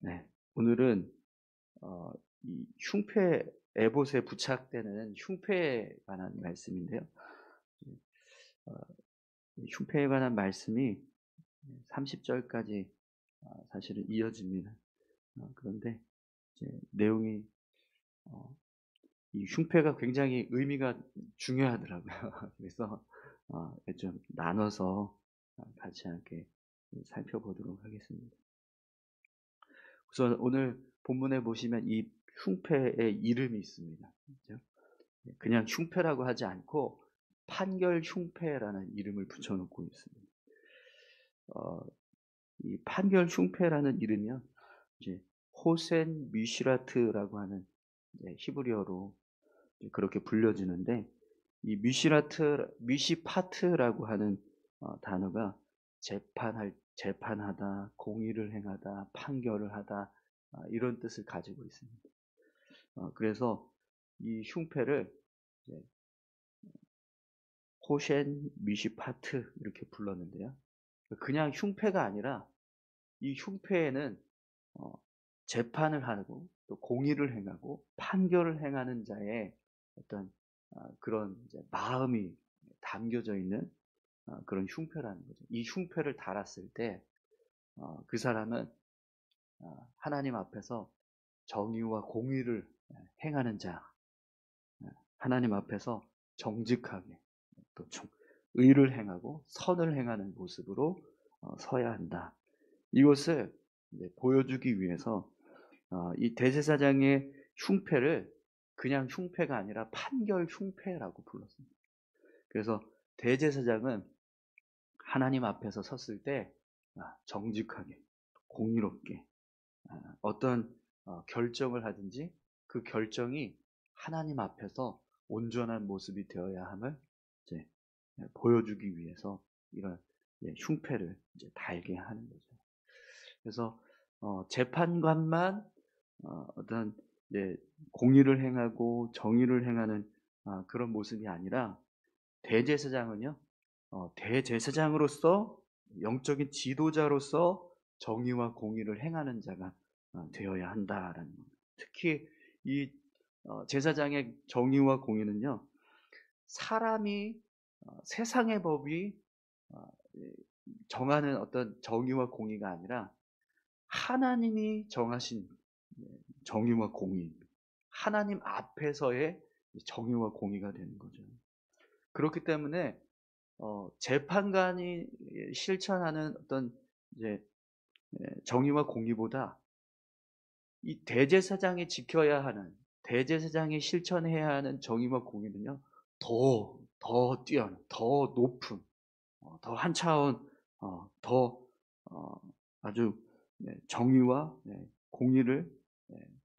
네. 오늘은 이 흉패 에봇에 부착되는 흉패에 관한 말씀인데요. 어 이 흉패에 관한 말씀이 30 절까지 사실은 이어집니다. 그런데 이제 내용이 어 이 흉패가 굉장히 의미가 중요하더라고요. 그래서 좀 나눠서 같이 함께 살펴보도록 하겠습니다. 우선 오늘 본문에 보시면 이 흉패의 이름이 있습니다. 그죠? 그냥 흉패라고 하지 않고 판결 흉패라는 이름을 붙여놓고 있습니다. 어, 이 판결 흉패라는 이름이요, 이제 호센 미시라트라고 하는 이제 히브리어로 이제 그렇게 불려지는데, 이 미시파트라고 하는 단어가 재판하다, 공의를 행하다, 판결을 하다, 이런 뜻을 가지고 있습니다. 그래서 이 흉패를 이제 호셴 미시파트 이렇게 불렀는데요. 그냥 흉패가 아니라 이 흉패에는 어 재판을 하고 또 공의를 행하고 판결을 행하는 자의 어떤 그런 이제 마음이 담겨져 있는 그런 흉패라는 거죠. 이 흉패를 달았을 때 그 사람은 하나님 앞에서 정의와 공의를 행하는 자, 하나님 앞에서 정직하게 또 의를 행하고 선을 행하는 모습으로 서야 한다. 이것을 보여주기 위해서 이 대제사장의 흉패를 그냥 흉패가 아니라 판결 흉패라고 불렀습니다. 그래서 대제사장은 하나님 앞에서 섰을 때 정직하게, 공의롭게 어떤 결정을 하든지 그 결정이 하나님 앞에서 온전한 모습이 되어야 함을 이제 보여주기 위해서 이런 흉패를 이제 달게 하는 거죠. 그래서 재판관만 어떤 공의를 행하고 정의를 행하는 그런 모습이 아니라 대제사장은요, 대제사장으로서 영적인 지도자로서 정의와 공의를 행하는 자가 되어야 한다라는 겁니다. 특히 이 제사장의 정의와 공의는요, 사람이 세상의 법이 어, 정하는 어떤 정의와 공의가 아니라 하나님이 정하신 정의와 공의, 하나님 앞에서의 정의와 공의가 되는 거죠. 그렇기 때문에 재판관이 실천하는 어떤 이제 정의와 공의보다 이 대제사장이 지켜야 하는, 대제사장이 실천해야 하는 정의와 공의는요, 더 뛰어난, 더 높은, 더 한 차원, 더 아주 정의와 공의를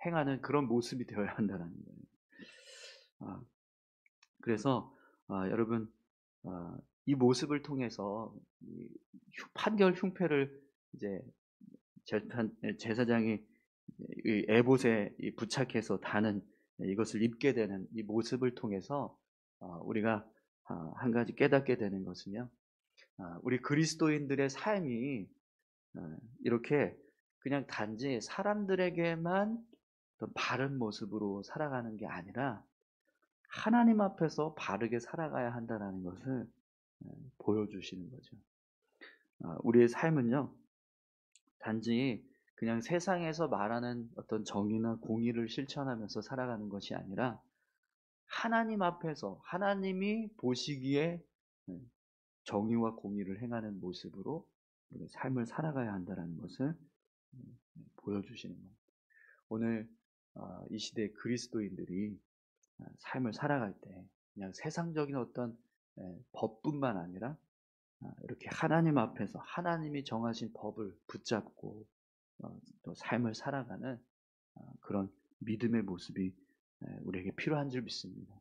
행하는 그런 모습이 되어야 한다는 거예요. 그래서 여러분, 이 모습을 통해서 이 판결 흉패를 이제 제사장이 이 에봇에 부착해서 다는 이것을 입게 되는 이 모습을 통해서 우리가 한 가지 깨닫게 되는 것은요, 우리 그리스도인들의 삶이 이렇게 그냥 단지 사람들에게만 어떤 바른 모습으로 살아가는 게 아니라 하나님 앞에서 바르게 살아가야 한다는 것을 보여주시는 거죠. 우리의 삶은요, 단지 그냥 세상에서 말하는 어떤 정의나 공의를 실천하면서 살아가는 것이 아니라 하나님 앞에서 하나님이 보시기에 정의와 공의를 행하는 모습으로 우리의 삶을 살아가야 한다는 것을 보여주시는 겁니다. 오늘 이 시대의 그리스도인들이 삶을 살아갈 때 그냥 세상적인 어떤 법뿐만 아니라 이렇게 하나님 앞에서 하나님이 정하신 법을 붙잡고 또 삶을 살아가는 그런 믿음의 모습이 우리에게 필요한 줄 믿습니다.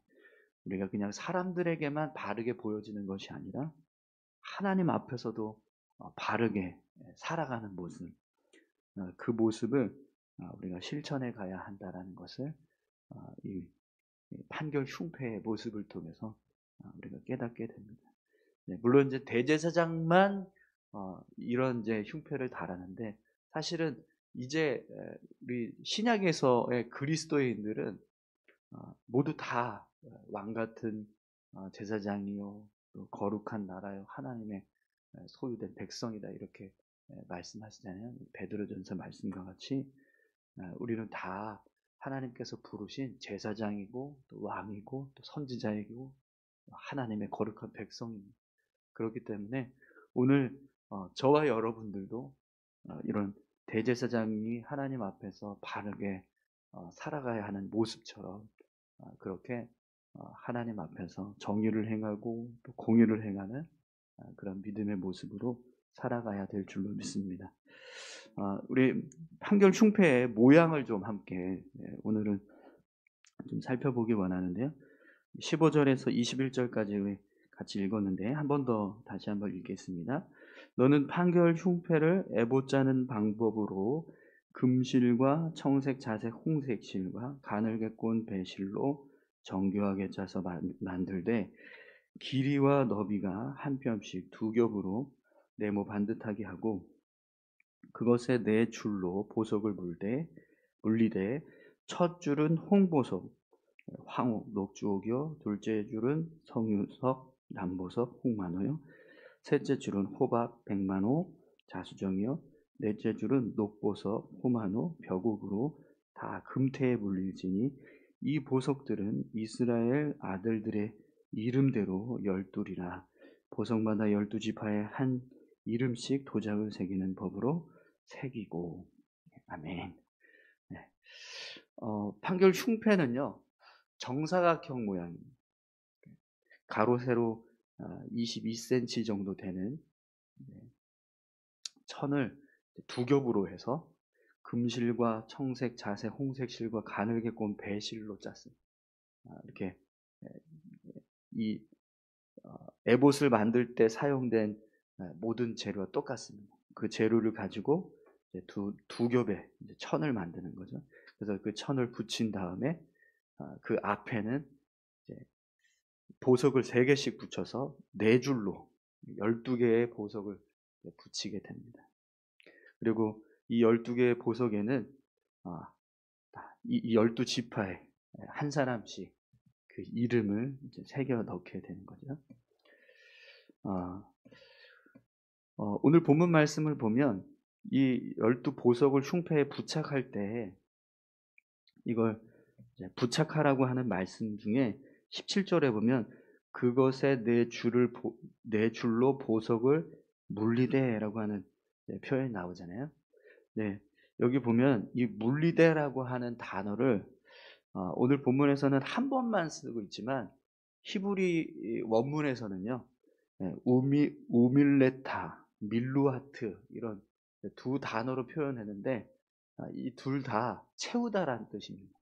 우리가 그냥 사람들에게만 바르게 보여지는 것이 아니라 하나님 앞에서도 바르게 살아가는 모습, 그 모습을 우리가 실천해 가야 한다는 것을 이 판결 흉패의 모습을 통해서 우리가 깨닫게 됩니다. 물론 이제 대제사장만 이런 이제 흉패를 달았는데 사실은 이제 우리 신약에서의 그리스도인들은 모두 다 왕 같은 제사장이요, 또 거룩한 나라요, 하나님의 소유된 백성이다, 이렇게 말씀하시잖아요. 베드로전서 말씀과 같이 우리는 다 하나님께서 부르신 제사장이고 또 왕이고 또 선지자이고 하나님의 거룩한 백성입니다. 그렇기 때문에 오늘 저와 여러분들도 이런 대제사장이 하나님 앞에서 바르게 살아가야 하는 모습처럼 그렇게 하나님 앞에서 정의를 행하고 또 공의를 행하는 그런 믿음의 모습으로 살아가야 될 줄로 믿습니다. 우리 판결 흉패의 모양을 좀 함께 오늘은 좀 살펴보기 원하는데요. 15절에서 21절까지 같이 읽었는데 한 번 더 다시 한번 읽겠습니다. 너는 판결 흉패를 애보 짜는 방법으로 금실과 청색, 자색, 홍색 실과 가늘게 꼰 배실로 정교하게 짜서 만들되 길이와 너비가 한 뼘씩 두 겹으로 네모 반듯하게 하고 그것에 네 줄로 보석을 물리되 첫 줄은 홍보석, 황옥, 녹주옥이요. 둘째 줄은 성유석, 남보석, 홍만호요. 셋째 줄은 호박, 백만호, 자수정이요. 넷째 줄은 녹보석, 호만호, 벽옥으로 다 금태에 물릴지니 이 보석들은 이스라엘 아들들의 이름대로 12이라 보석마다 12지파에 한 이름씩 도장을 새기는 법으로 새기고. 아멘. 네. 판결 흉패는요, 정사각형 모양입니다. 가로 세로 22cm 정도 되는 천을 두 겹으로 해서 금실과 청색, 자색, 홍색 실과 가늘게 꼰 배실로 짰습니다. 이렇게 이 에봇을 만들 때 사용된 모든 재료와 똑같습니다. 그 재료를 가지고 두 겹의 천을 만드는 거죠. 그래서 그 천을 붙인 다음에 그 앞에는 보석을 3개씩 붙여서 4줄로 12개의 보석을 붙이게 됩니다. 그리고 이 12개의 보석에는 이 12지파에 한 사람씩 그 이름을 새겨 넣게 되는 거죠. 오늘 본문 말씀을 보면 이 12보석을 흉패에 부착할 때 이걸 부착하라고 하는 말씀 중에 17절에 보면 그것에 네 줄로 보석을 물리되라고 하는 표현이 나오잖아요. 네, 여기 보면 이 물리되라고 하는 단어를 오늘 본문에서는 한 번만 쓰고 있지만 히브리 원문에서는요, 우밀레타, 밀루하트 이런 두 단어로 표현했는데 이 둘 다 채우다라는 뜻입니다.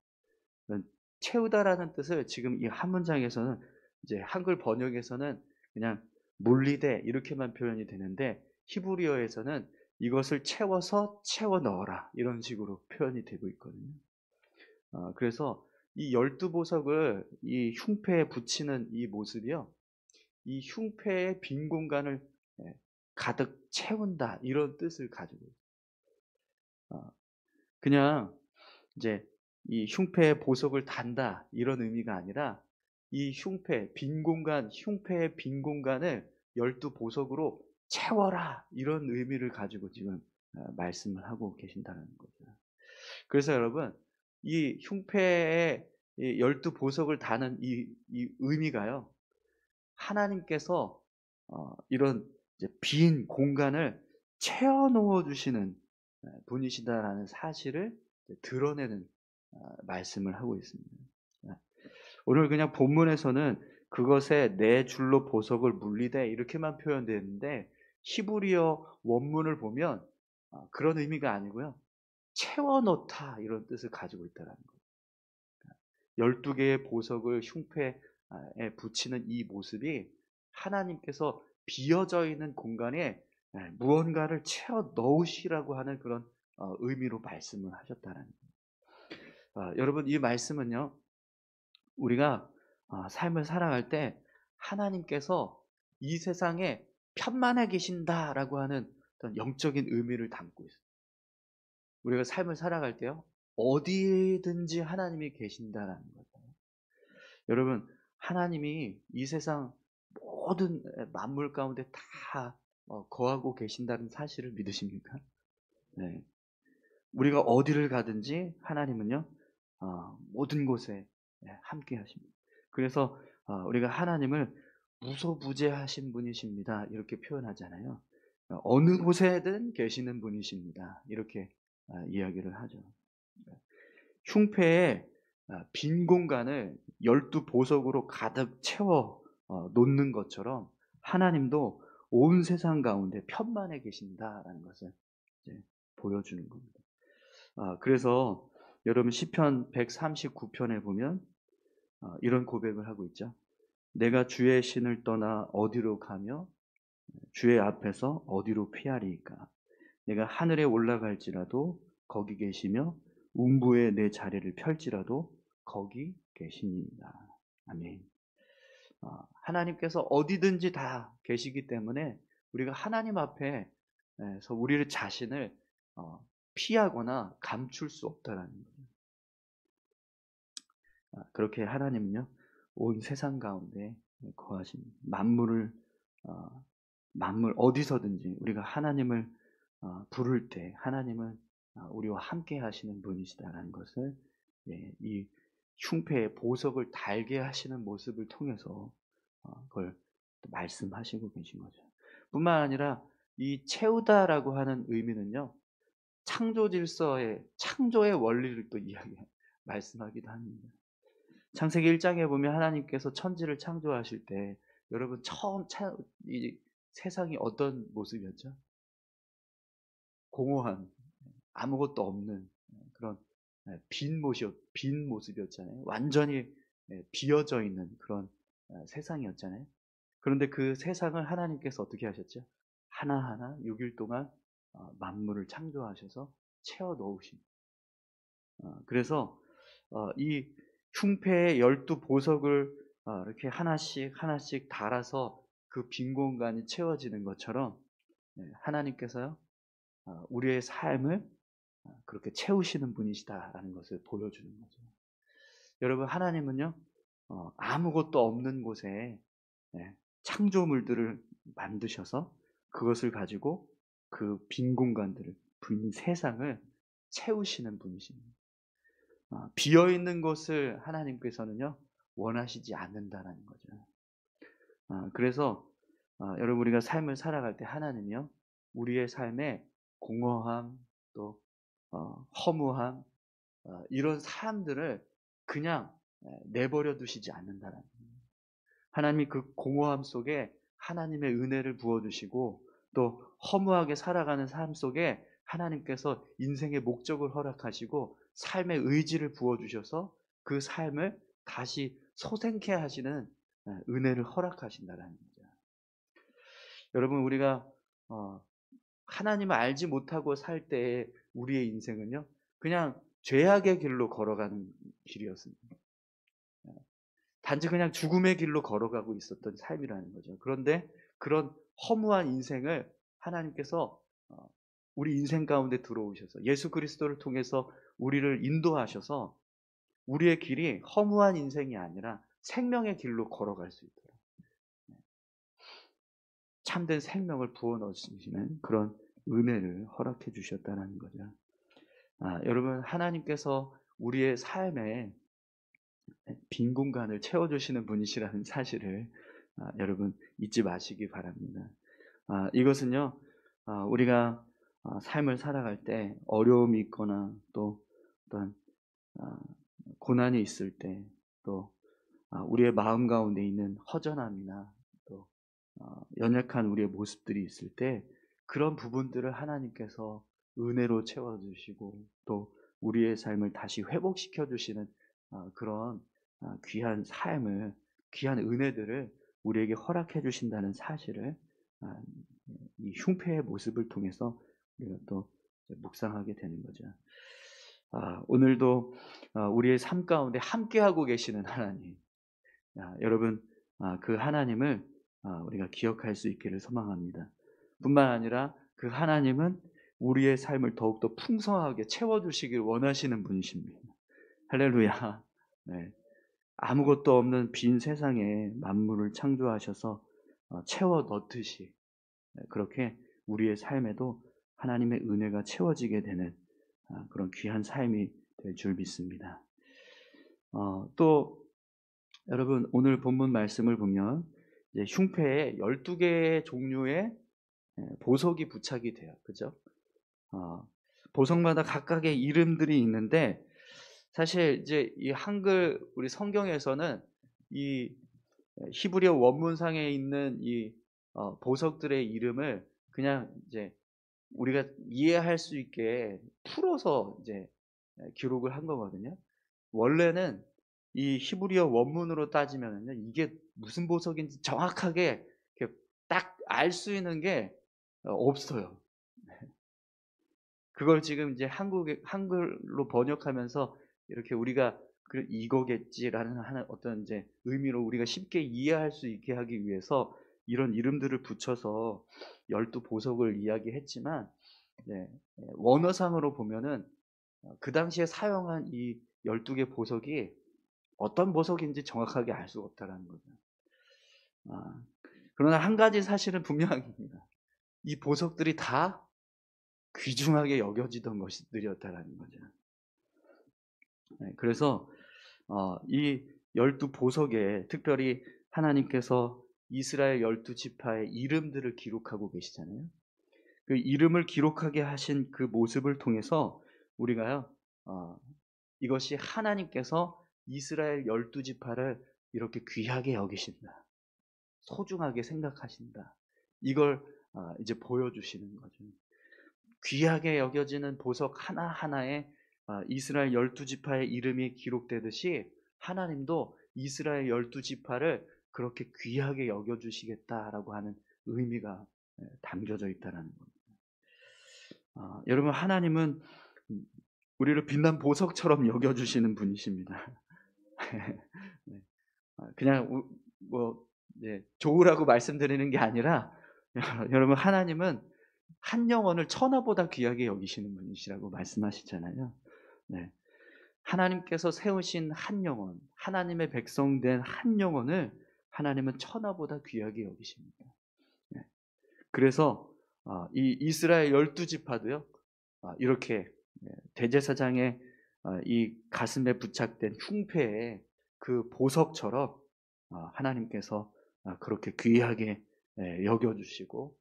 채우다라는 뜻을 지금 이 한 문장에서는 이제 한글 번역에서는 그냥 물리되 이렇게만 표현이 되는데 히브리어에서는 이것을 채워서 채워 넣어라 이런 식으로 표현이 되고 있거든요. 그래서 이 12보석을 이 흉패에 붙이는 이 모습이요, 이 흉패의 빈 공간을 가득 채운다 이런 뜻을 가지고 있어요. 그냥 이제 이 흉패에 보석을 단다 이런 의미가 아니라 이 흉패의 빈 공간을 12보석으로 채워라 이런 의미를 가지고 지금 말씀을 하고 계신다는 거죠. 그래서 여러분, 이 흉패에 12보석을 다는 이 의미가요, 하나님께서 이런 빈 공간을 채워 넣어 주시는 분이시다라는 사실을 드러내는 말씀을 하고 있습니다. 오늘 그냥 본문에서는 그것에 네 줄로 보석을 물리되 이렇게만 표현되는데 히브리어 원문을 보면 그런 의미가 아니고요, 채워 넣다 이런 뜻을 가지고 있다는 거예요. 12개의 보석을 흉패에 붙이는 이 모습이 하나님께서 비어져 있는 공간에 무언가를 채워 넣으시라고 하는 그런 의미로 말씀을 하셨다는 거예요. 여러분, 이 말씀은요, 우리가 삶을 살아갈 때 하나님께서 이 세상에 편만해 계신다라고 하는 어떤 영적인 의미를 담고 있어요. 우리가 삶을 살아갈 때요, 어디든지 하나님이 계신다라는 거죠. 여러분, 하나님이 이 세상 모든 만물 가운데 다 거하고 계신다는 사실을 믿으십니까? 네. 우리가 어디를 가든지 하나님은요, 모든 곳에 함께 하십니다. 그래서 우리가 하나님을 무소부재하신 분이십니다, 이렇게 표현하잖아요. 어느 곳에든 계시는 분이십니다, 이렇게 이야기를 하죠. 흉패에 빈 공간을 12보석으로 가득 채워 놓는 것처럼 하나님도 온 세상 가운데 편만에 계신다라는 것을 이제 보여주는 겁니다. 그래서 여러분 시편 139편에 보면 이런 고백을 하고 있죠. 내가 주의 신을 떠나 어디로 가며 주의 앞에서 어디로 피하리이까. 내가 하늘에 올라갈지라도 거기 계시며 음부에 내 자리를 펼지라도 거기 계시니이다. 아멘. 하나님께서 어디든지 다 계시기 때문에 우리가 하나님 앞에서 우리를 자신을 피하거나 감출 수 없다라는 거죠. 그렇게 하나님은요, 온 세상 가운데 거하십니다. 만물 어디서든지 우리가 하나님을 부를 때 하나님은 우리와 함께 하시는 분이시다라는 것을 이 흉패에 보석을 달게 하시는 모습을 통해서 그걸 말씀하시고 계신 거죠. 뿐만 아니라 이 채우다라고 하는 의미는요, 창조 질서의 창조의 원리를 또 말씀하기도 합니다. 창세기 1장에 보면 하나님께서 천지를 창조하실 때 여러분 처음 이 세상이 어떤 모습이었죠? 공허한, 아무것도 없는 그런 빈 모습이었잖아요. 완전히 비어져 있는 그런 세상이었잖아요. 그런데 그 세상을 하나님께서 어떻게 하셨죠? 하나하나 6일 동안 만물을 창조하셔서 채워 넣으십니다. 그래서 이 흉패의 12보석을 이렇게 하나씩 하나씩 달아서 그 빈 공간이 채워지는 것처럼 하나님께서요, 우리의 삶을 그렇게 채우시는 분이시다라는 것을 보여주는 거죠. 여러분, 하나님은요, 아무것도 없는 곳에 창조물들을 만드셔서 그것을 가지고 그 빈 공간들을, 빈 세상을 채우시는 분이십니다. 비어 있는 곳을 하나님께서는요, 원하시지 않는다라는 거죠. 그래서 여러분, 우리가 삶을 살아갈 때 하나님이요, 우리의 삶에 공허함, 또 허무함, 이런 사람들을 그냥 내버려 두시지 않는다라는 거예요. 하나님이 그 공허함 속에 하나님의 은혜를 부어주시고, 또 허무하게 살아가는 삶 속에 하나님께서 인생의 목적을 허락하시고 삶의 의지를 부어주셔서 그 삶을 다시 소생케 하시는 은혜를 허락하신다라는 거죠. 여러분, 우리가 하나님을 알지 못하고 살 때의 우리의 인생은요, 그냥 죄악의 길로 걸어가는 길이었습니다. 단지 그냥 죽음의 길로 걸어가고 있었던 삶이라는 거죠. 그런데 그런 허무한 인생을 하나님께서 우리 인생 가운데 들어오셔서 예수 그리스도를 통해서 우리를 인도하셔서 우리의 길이 허무한 인생이 아니라 생명의 길로 걸어갈 수 있도록 참된 생명을 부어 넣으시는 그런 은혜를 허락해 주셨다는 거죠. 여러분, 하나님께서 우리의 삶에 빈 공간을 채워주시는 분이시라는 사실을 여러분 잊지 마시기 바랍니다. 이것은요, 우리가 삶을 살아갈 때 어려움이 있거나 또 어떤 고난이 있을 때, 또 우리의 마음 가운데 있는 허전함이나 또 연약한 우리의 모습들이 있을 때 그런 부분들을 하나님께서 은혜로 채워주시고 또 우리의 삶을 다시 회복시켜 주시는 그런 귀한 삶을, 귀한 은혜들을 우리에게 허락해 주신다는 사실을 이 흉패의 모습을 통해서 우리가 또 묵상하게 되는 거죠. 오늘도 우리의 삶 가운데 함께하고 계시는 하나님, 여러분, 그 하나님을 우리가 기억할 수 있기를 소망합니다. 뿐만 아니라 그 하나님은 우리의 삶을 더욱더 풍성하게 채워주시길 원하시는 분이십니다. 할렐루야. 네. 아무것도 없는 빈 세상에 만물을 창조하셔서 채워 넣듯이 그렇게 우리의 삶에도 하나님의 은혜가 채워지게 되는 그런 귀한 삶이 될 줄 믿습니다. 또 여러분 오늘 본문 말씀을 보면 이제 흉패에 12개의 종류의 보석이 부착이 돼요. 그죠? 보석마다 각각의 이름들이 있는데 사실 이제 이 한글 우리 성경에서는 이 히브리어 원문상에 있는 이 보석들의 이름을 그냥 이제 우리가 이해할 수 있게 풀어서 이제 기록을 한 거거든요. 원래는 이 히브리어 원문으로 따지면은요, 이게 무슨 보석인지 정확하게 딱 알 수 있는 게 없어요. 그걸 지금 이제 한글로 번역하면서 이렇게 우리가 이거겠지라는 하는 어떤 이제 의미로 우리가 쉽게 이해할 수 있게 하기 위해서 이런 이름들을 붙여서 12보석을 이야기했지만, 네, 원어상으로 보면은 그 당시에 사용한 이 12개 보석이 어떤 보석인지 정확하게 알 수가 없다는 거죠. 그러나 한 가지 사실은 분명합니다. 이 보석들이 다 귀중하게 여겨지던 것들이었다는 거죠. 네, 그래서 이 12보석에 특별히 하나님께서 이스라엘 12지파의 이름들을 기록하고 계시잖아요. 그 이름을 기록하게 하신 그 모습을 통해서 우리가요, 이것이 하나님께서 이스라엘 12지파를 이렇게 귀하게 여기신다, 소중하게 생각하신다, 이걸 이제 보여주시는 거죠. 귀하게 여겨지는 보석 하나하나에 이스라엘 12지파의 이름이 기록되듯이 하나님도 이스라엘 12지파를 그렇게 귀하게 여겨주시겠다라고 하는 의미가 담겨져 있다는 겁니다. 여러분, 하나님은 우리를 빛난 보석처럼 여겨주시는 분이십니다. 네. 그냥 좋으라고 말씀드리는 게 아니라 여러분, 하나님은 한 영혼을 천하보다 귀하게 여기시는 분이시라고 말씀하시잖아요. 네. 하나님께서 세우신 한 영혼, 하나님의 백성된 한 영혼을 하나님은 천하보다 귀하게 여기십니다. 네. 그래서 이 이스라엘 12지파도요, 이렇게 대제사장의 이 가슴에 부착된 흉패에 그 보석처럼 하나님께서 그렇게 귀하게 여겨주시고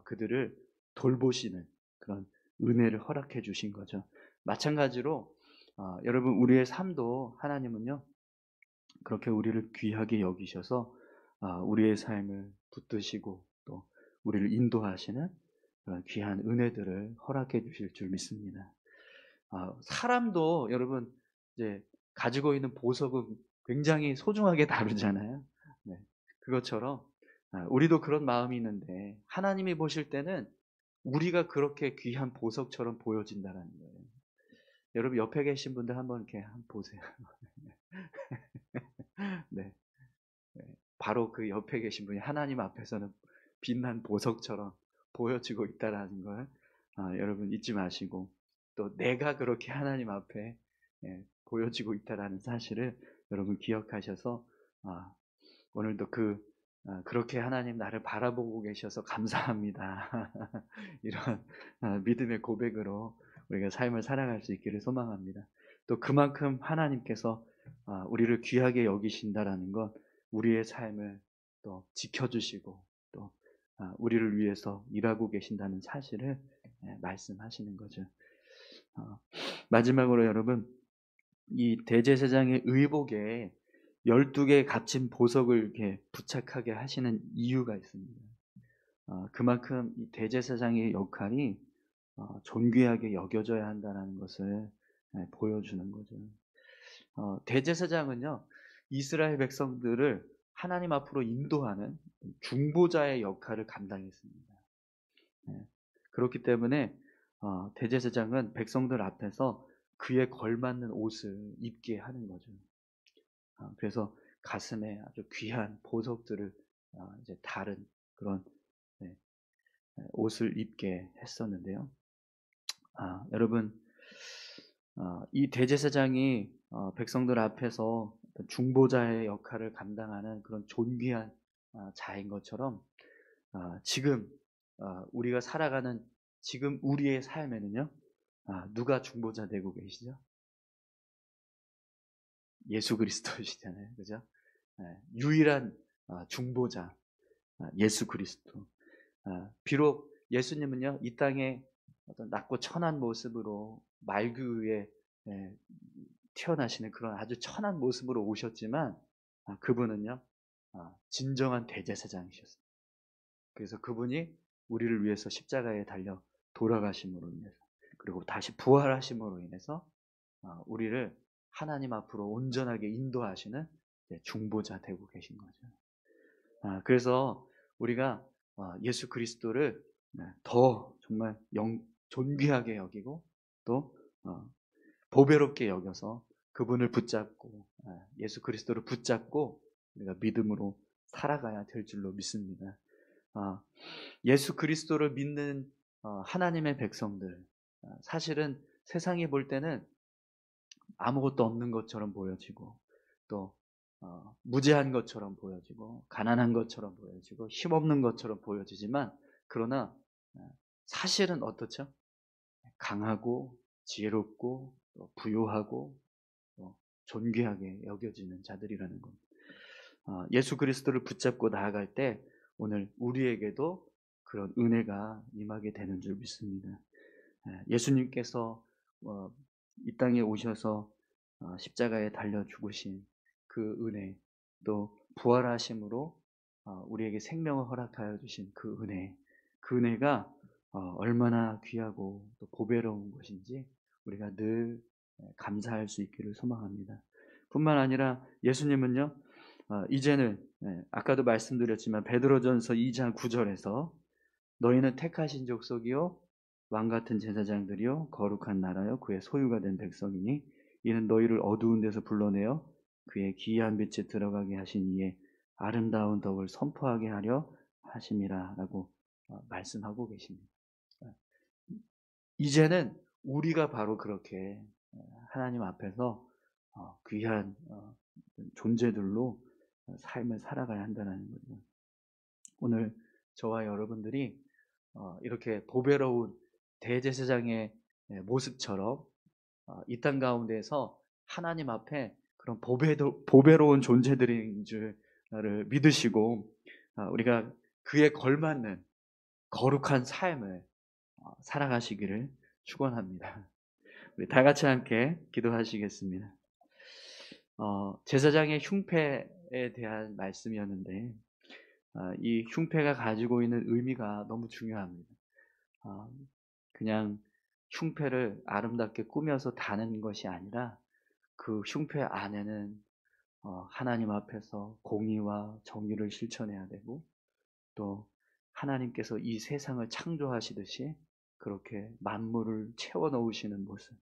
그들을 돌보시는 그런 은혜를 허락해 주신 거죠. 마찬가지로 여러분, 우리의 삶도 하나님은요, 그렇게 우리를 귀하게 여기셔서 우리의 삶을 붙드시고 또 우리를 인도하시는 그런 귀한 은혜들을 허락해 주실 줄 믿습니다. 사람도 여러분 이제 가지고 있는 보석은 굉장히 소중하게 다루잖아요. 네. 그것처럼 우리도 그런 마음이 있는데 하나님이 보실 때는 우리가 그렇게 귀한 보석처럼 보여진다는 거예요. 여러분 옆에 계신 분들 한번 이렇게 한번 보세요. 네. 네. 바로 그 옆에 계신 분이 하나님 앞에서는 빛난 보석처럼 보여지고 있다라는 걸 여러분 잊지 마시고, 또 내가 그렇게 하나님 앞에 보여지고 있다라는 사실을 여러분 기억하셔서 오늘도 그렇게 하나님 나를 바라보고 계셔서 감사합니다. 이런 믿음의 고백으로 우리가 삶을 살아갈 수 있기를 소망합니다. 또 그만큼 하나님께서 우리를 귀하게 여기신다라는 것, 우리의 삶을 또 지켜주시고 또 우리를 위해서 일하고 계신다는 사실을 말씀하시는 거죠. 마지막으로 여러분, 이 대제사장의 의복에 12개 값진 보석을 이렇게 부착하게 하시는 이유가 있습니다. 그만큼 이 대제사장의 역할이 존귀하게 여겨져야 한다는 것을 보여주는 거죠. 대제사장은요, 이스라엘 백성들을 하나님 앞으로 인도하는 중보자의 역할을 감당했습니다. 그렇기 때문에 대제사장은 백성들 앞에서 그에 걸맞는 옷을 입게 하는 거죠. 그래서 가슴에 아주 귀한 보석들을 이제 다른 그런 옷을 입게 했었는데요. 여러분, 이 대제사장이 백성들 앞에서 중보자의 역할을 감당하는 그런 존귀한 자인 것처럼 지금 우리가 살아가는 지금 우리의 삶에는요, 누가 중보자 되고 계시죠? 예수 그리스도이시잖아요, 그죠? 유일한 중보자 예수 그리스도. 비록 예수님은요, 이 땅에 어떤 낮고 천한 모습으로 말구 위에 태어나시는 그런 아주 천한 모습으로 오셨지만 그분은요, 진정한 대제사장이셨어요. 그래서 그분이 우리를 위해서 십자가에 달려 돌아가심으로 인해서, 그리고 다시 부활하심으로 인해서 우리를 하나님 앞으로 온전하게 인도하시는 중보자 되고 계신 거죠. 그래서 우리가 예수 그리스도를 더 정말 존귀하게 여기고 또 보배롭게 여겨서 그분을 붙잡고 예수 그리스도를 붙잡고 우리가 믿음으로 살아가야 될 줄로 믿습니다. 예수 그리스도를 믿는 하나님의 백성들, 사실은 세상이 볼 때는 아무것도 없는 것처럼 보여지고 또 무죄한 것처럼 보여지고 가난한 것처럼 보여지고 힘없는 것처럼 보여지지만, 그러나 사실은 어떻죠? 강하고 지혜롭고 또 부유하고 또 존귀하게 여겨지는 자들이라는 겁니다. 예수 그리스도를 붙잡고 나아갈 때 오늘 우리에게도 그런 은혜가 임하게 되는 줄 믿습니다. 예수님께서 이 땅에 오셔서 십자가에 달려 죽으신 그 은혜, 또 부활하심으로 우리에게 생명을 허락하여 주신 그 은혜, 그 은혜가 얼마나 귀하고 또 보배로운 것인지 우리가 늘 감사할 수 있기를 소망합니다. 뿐만 아니라 예수님은요, 이제는 아까도 말씀드렸지만 베드로전서 2장 9절에서 너희는 택하신 족속이요 왕같은 제사장들이요 거룩한 나라요 그의 소유가 된 백성이니 이는 너희를 어두운 데서 불러내어 그의 기이한 빛에 들어가게 하신 이의 아름다운 덕을 선포하게 하려 하심이라 라고 말씀하고 계십니다. 이제는 우리가 바로 그렇게 하나님 앞에서 귀한 존재들로 삶을 살아가야 한다는 거죠. 오늘 저와 여러분들이 이렇게 보배로운 대제사장의 모습처럼 이 땅 가운데에서 하나님 앞에 그런 보배로운 존재들인 줄을 믿으시고 우리가 그에 걸맞는 거룩한 삶을 살아가시기를 축원합니다. 우리 다 같이 함께 기도하시겠습니다. 제사장의 흉패에 대한 말씀이었는데 이 흉패가 가지고 있는 의미가 너무 중요합니다. 그냥 흉패를 아름답게 꾸며서 다는 것이 아니라 그 흉패 안에는 하나님 앞에서 공의와 정의를 실천해야 되고 또 하나님께서 이 세상을 창조하시듯이 그렇게 만물을 채워 넣으시는 모습,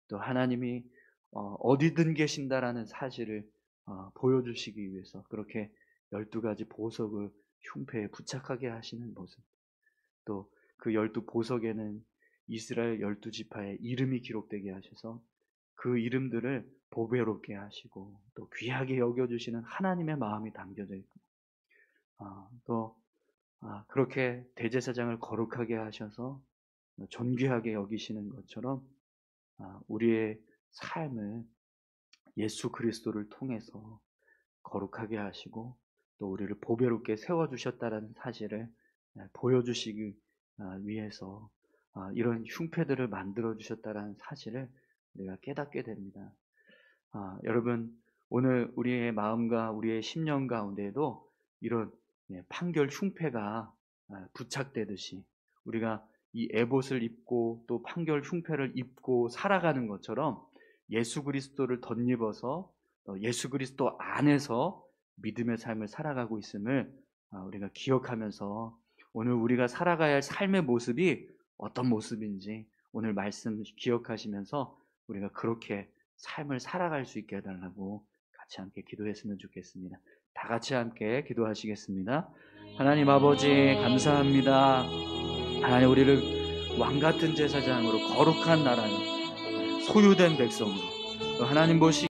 또 하나님이 어디든 계신다라는 사실을 보여주시기 위해서 그렇게 12가지 보석을 흉패에 부착하게 하시는 모습, 또 그 12보석에는 이스라엘 12지파의 이름이 기록되게 하셔서 그 이름들을 보배롭게 하시고 또 귀하게 여겨주시는 하나님의 마음이 담겨져 있고 또 그렇게 대제사장을 거룩하게 하셔서 존귀하게 여기시는 것처럼 우리의 삶을 예수 그리스도를 통해서 거룩하게 하시고 또 우리를 보배롭게 세워주셨다는 사실을 보여주시기 위해서 이런 흉패들을 만들어주셨다는 사실을 우리가 깨닫게 됩니다. 여러분, 오늘 우리의 마음과 우리의 심령 가운데에도 이런 판결 흉패가 부착되듯이 우리가 이 에봇을 입고 또 판결 흉패를 입고 살아가는 것처럼 예수 그리스도를 덧입어서 예수 그리스도 안에서 믿음의 삶을 살아가고 있음을 우리가 기억하면서 오늘 우리가 살아가야 할 삶의 모습이 어떤 모습인지 오늘 말씀 기억하시면서 우리가 그렇게 삶을 살아갈 수 있게 해달라고 같이 함께 기도했으면 좋겠습니다. 다 같이 함께 기도하시겠습니다. 하나님 아버지 감사합니다. 하나님, 우리를 왕 같은 제사장으로 거룩한 나라로 소유된 백성으로 하나님 보시